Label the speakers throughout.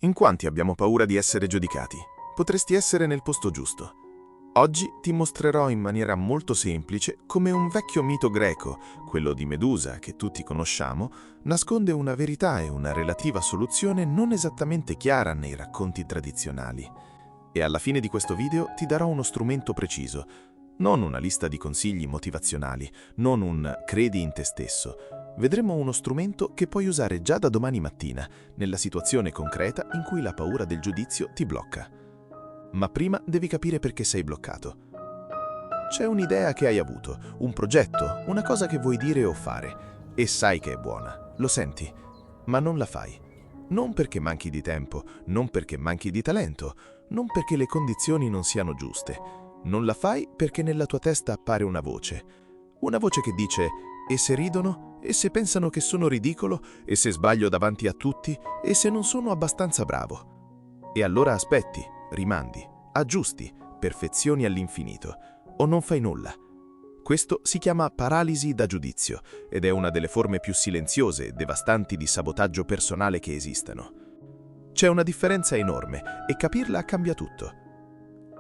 Speaker 1: In quanti abbiamo paura di essere giudicati? Potresti essere nel posto giusto. Oggi ti mostrerò in maniera molto semplice come un vecchio mito greco, quello di Medusa che tutti conosciamo, nasconde una verità e una relativa soluzione non esattamente chiara nei racconti tradizionali. E alla fine di questo video ti darò uno strumento preciso, non una lista di consigli motivazionali, non un credi in te stesso. Vedremo uno strumento che puoi usare già da domani mattina, nella situazione concreta in cui la paura del giudizio ti blocca. Ma prima devi capire perché sei bloccato. C'è un'idea che hai avuto, un progetto, una cosa che vuoi dire o fare, e sai che è buona, lo senti, ma non la fai. Non perché manchi di tempo, non perché manchi di talento, non perché le condizioni non siano giuste. Non la fai perché nella tua testa appare una voce che dice: e se ridono? E se pensano che sono ridicolo? E se sbaglio davanti a tutti? E se non sono abbastanza bravo? E allora aspetti, rimandi, aggiusti, perfezioni all'infinito, o non fai nulla. Questo si chiama paralisi da giudizio ed è una delle forme più silenziose e devastanti di sabotaggio personale che esistano. C'è una differenza enorme e capirla cambia tutto.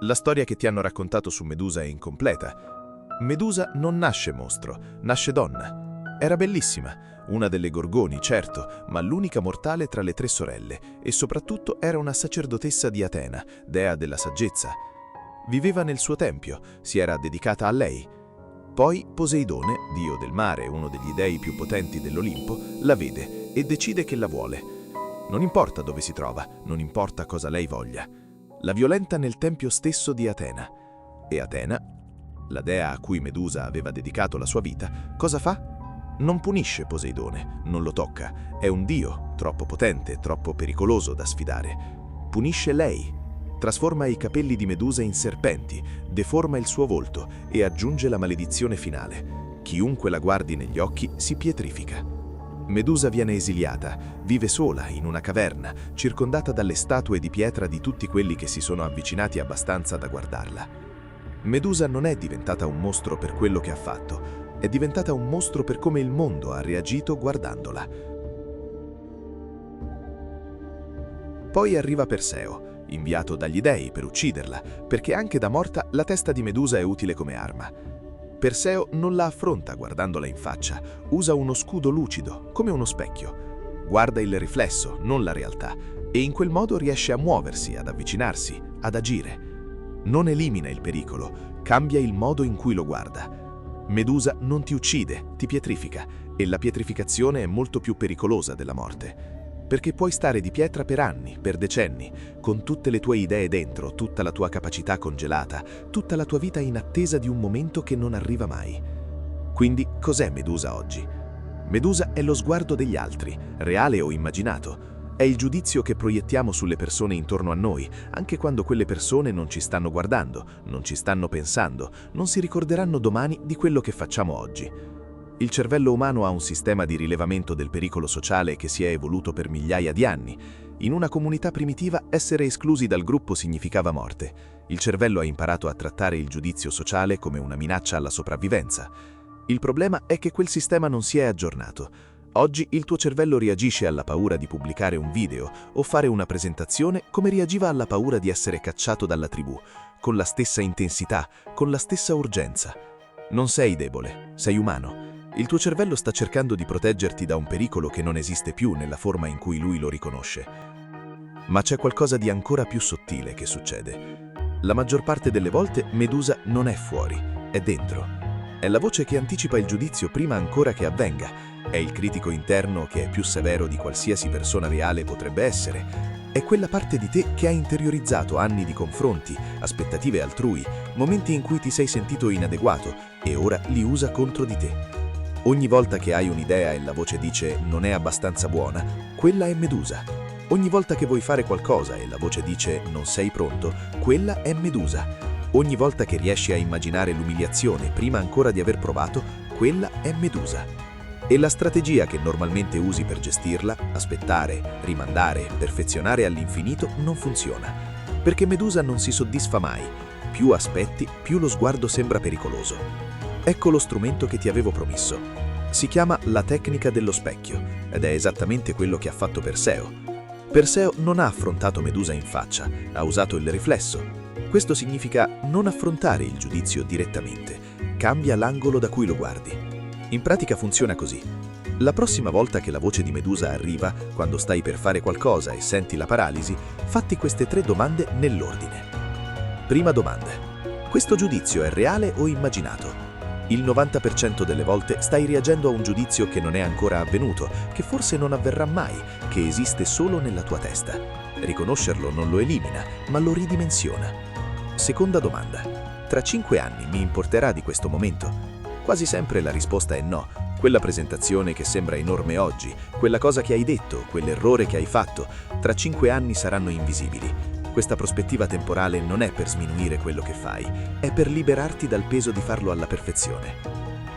Speaker 1: La storia che ti hanno raccontato su Medusa è incompleta. Medusa non nasce mostro, nasce donna. Era bellissima, una delle Gorgoni, certo, ma l'unica mortale tra le 3 sorelle, e soprattutto era una sacerdotessa di Atena, dea della saggezza. Viveva nel suo tempio, si era dedicata a lei. Poi Poseidone, dio del mare, uno degli dei più potenti dell'Olimpo, la vede e decide che la vuole. Non importa dove si trova, non importa cosa lei voglia. La violenta nel tempio stesso di Atena. E Atena, la dea a cui Medusa aveva dedicato la sua vita, cosa fa? Non punisce Poseidone, non lo tocca, è un dio, troppo potente, troppo pericoloso da sfidare. Punisce lei, trasforma i capelli di Medusa in serpenti, deforma il suo volto e aggiunge la maledizione finale. Chiunque la guardi negli occhi si pietrifica. Medusa viene esiliata, vive sola in una caverna, circondata dalle statue di pietra di tutti quelli che si sono avvicinati abbastanza da guardarla. Medusa non è diventata un mostro per quello che ha fatto, è diventata un mostro per come il mondo ha reagito guardandola. Poi arriva Perseo, inviato dagli dei per ucciderla, perché anche da morta la testa di Medusa è utile come arma. Perseo non la affronta guardandola in faccia, usa uno scudo lucido, come uno specchio. Guarda il riflesso, non la realtà, e in quel modo riesce a muoversi, ad avvicinarsi, ad agire. Non elimina il pericolo, cambia il modo in cui lo guarda. Medusa non ti uccide, ti pietrifica, e la pietrificazione è molto più pericolosa della morte. Perché puoi stare di pietra per anni, per decenni, con tutte le tue idee dentro, tutta la tua capacità congelata, tutta la tua vita in attesa di un momento che non arriva mai. Quindi, cos'è Medusa oggi? Medusa è lo sguardo degli altri, reale o immaginato. È il giudizio che proiettiamo sulle persone intorno a noi, anche quando quelle persone non ci stanno guardando, non ci stanno pensando, non si ricorderanno domani di quello che facciamo oggi. Il cervello umano ha un sistema di rilevamento del pericolo sociale che si è evoluto per migliaia di anni. In una comunità primitiva, essere esclusi dal gruppo significava morte. Il cervello ha imparato a trattare il giudizio sociale come una minaccia alla sopravvivenza. Il problema è che quel sistema non si è aggiornato. Oggi il tuo cervello reagisce alla paura di pubblicare un video o fare una presentazione come reagiva alla paura di essere cacciato dalla tribù, con la stessa intensità, con la stessa urgenza. Non sei debole, sei umano. Il tuo cervello sta cercando di proteggerti da un pericolo che non esiste più nella forma in cui lui lo riconosce. Ma c'è qualcosa di ancora più sottile che succede. La maggior parte delle volte Medusa non è fuori, è dentro. È la voce che anticipa il giudizio prima ancora che avvenga. È il critico interno che è più severo di qualsiasi persona reale potrebbe essere. È quella parte di te che ha interiorizzato anni di confronti, aspettative altrui, momenti in cui ti sei sentito inadeguato e ora li usa contro di te. Ogni volta che hai un'idea e la voce dice non è abbastanza buona, quella è Medusa. Ogni volta che vuoi fare qualcosa e la voce dice non sei pronto, quella è Medusa. Ogni volta che riesci a immaginare l'umiliazione prima ancora di aver provato, quella è Medusa. E la strategia che normalmente usi per gestirla, aspettare, rimandare, perfezionare all'infinito, non funziona. Perché Medusa non si soddisfa mai. Più aspetti, più lo sguardo sembra pericoloso. Ecco lo strumento che ti avevo promesso. Si chiama la tecnica dello specchio ed è esattamente quello che ha fatto Perseo.
Speaker 2: Perseo non ha affrontato Medusa in faccia, ha usato il riflesso. Questo significa non affrontare il giudizio direttamente, cambia l'angolo da cui lo guardi. In pratica funziona così. La prossima volta che la voce di Medusa arriva, quando stai per fare qualcosa e senti la paralisi, fatti queste 3 domande nell'ordine. Prima domanda. Questo giudizio è reale o immaginato? Il 90% delle volte stai reagendo a un giudizio che non è ancora avvenuto, che forse non avverrà mai, che esiste solo nella tua testa. Riconoscerlo non lo elimina, ma lo ridimensiona. Seconda domanda. Tra 5 anni mi importerà di questo momento? Quasi sempre la risposta è no. Quella presentazione che sembra enorme oggi, quella cosa che hai detto, quell'errore che hai fatto, tra 5 anni saranno invisibili. Questa prospettiva temporale non è per sminuire quello che fai, è per liberarti dal peso di farlo alla perfezione.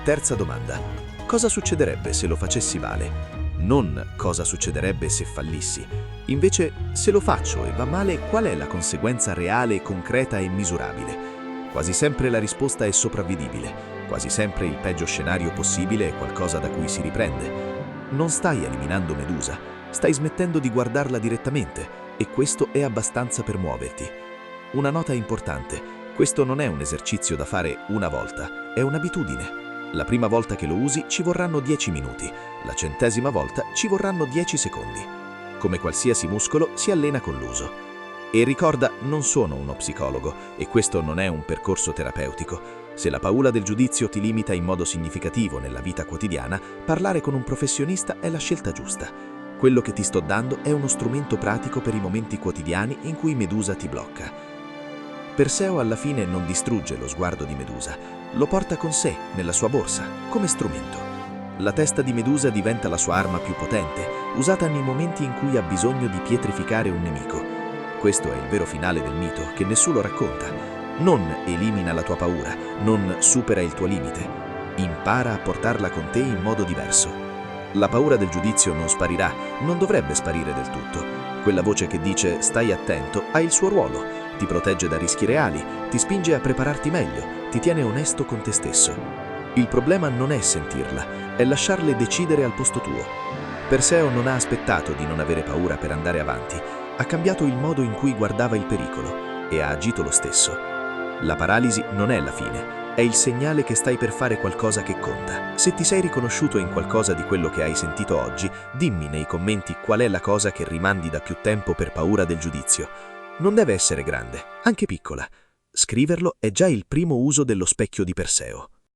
Speaker 2: Terza domanda. Cosa succederebbe se lo facessi male? Non cosa succederebbe se fallissi. Invece, se lo faccio e va male, qual è la conseguenza reale, concreta e misurabile? Quasi sempre la risposta è sopravvivibile. Quasi sempre il peggio scenario possibile è qualcosa da cui si riprende. Non stai eliminando Medusa, stai smettendo di guardarla direttamente. E questo è abbastanza per muoverti. Una nota importante, questo non è un esercizio da fare una volta, è un'abitudine. La prima volta che lo usi ci vorranno 10 minuti, la 100ª volta ci vorranno 10 secondi. Come qualsiasi muscolo si allena con l'uso. E ricorda, non sono uno psicologo e questo non è un percorso terapeutico. Se la paura del giudizio ti limita in modo significativo nella vita quotidiana, parlare con un professionista è la scelta giusta. Quello che ti sto dando è uno strumento pratico per i momenti quotidiani in cui Medusa ti blocca. Perseo alla fine non distrugge lo sguardo di Medusa, lo porta con sé nella sua borsa, come strumento. La testa di Medusa diventa la sua arma più potente, usata nei momenti in cui ha bisogno di pietrificare un nemico. Questo è il vero finale del mito, che nessuno racconta. Non elimina la tua paura, non supera il tuo limite. Impara a portarla con te in modo diverso. La paura del giudizio non sparirà, non dovrebbe sparire del tutto. Quella voce che dice stai attento ha il suo ruolo, ti protegge da rischi reali, ti spinge a prepararti meglio, ti tiene onesto con te stesso. Il problema non è sentirla, è lasciarle decidere al posto tuo. Perseo non ha aspettato di non avere paura per andare avanti, ha cambiato il modo in cui guardava il pericolo e ha agito lo stesso. La paralisi non è la fine. È il segnale che stai per fare qualcosa che conta. Se ti sei riconosciuto in qualcosa di quello che hai sentito oggi, dimmi nei commenti qual è la cosa che rimandi da più tempo per paura del giudizio. Non deve essere grande, anche piccola. Scriverlo è già il primo uso dello specchio di Perseo.